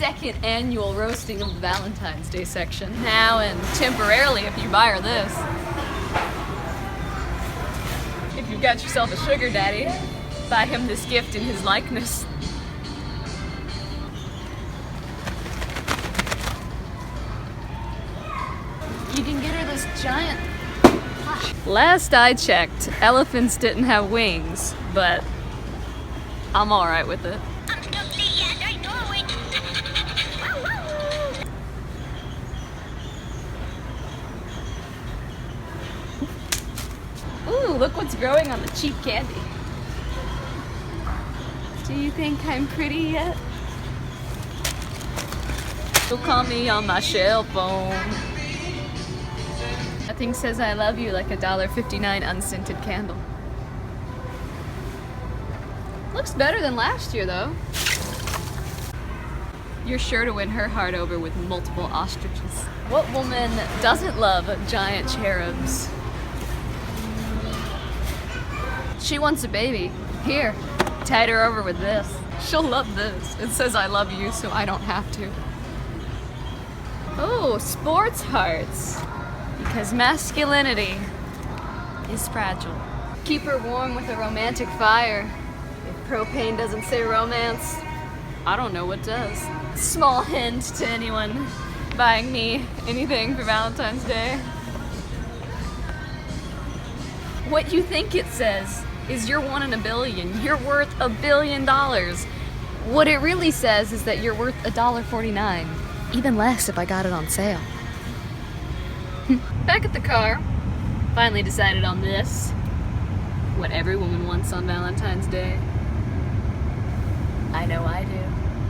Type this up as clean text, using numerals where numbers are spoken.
second annual roasting of the Valentine's Day section. Now and temporarily if you buy her this. If you've got yourself a sugar daddy, buy him this gift in his likeness. You can get her this giant... Last I checked, elephants didn't have wings, but I'm alright with it. Ooh, look what's growing on the cheap candy. Do you think I'm pretty yet? You'll call me on my cell phone. That thing says I love you like a $1.59 unscented candle. Looks better than last year though. You're sure to win her heart over with multiple ostriches. What woman doesn't love giant cherubs? She wants a baby. Here, tide her over with this. She'll love this. It says I love you so I don't have to. Oh, sports hearts. Because masculinity is fragile. Keep her warm with a romantic fire. If propane doesn't say romance, I don't know what does. Small hint to anyone buying me anything for Valentine's Day. What you think it says is you're one in a billion. You're worth $1 billion. What it really says is that you're worth $1.49. Even less if I got it on sale. Back at the car, finally decided on this. What every woman wants on Valentine's Day. I know I do.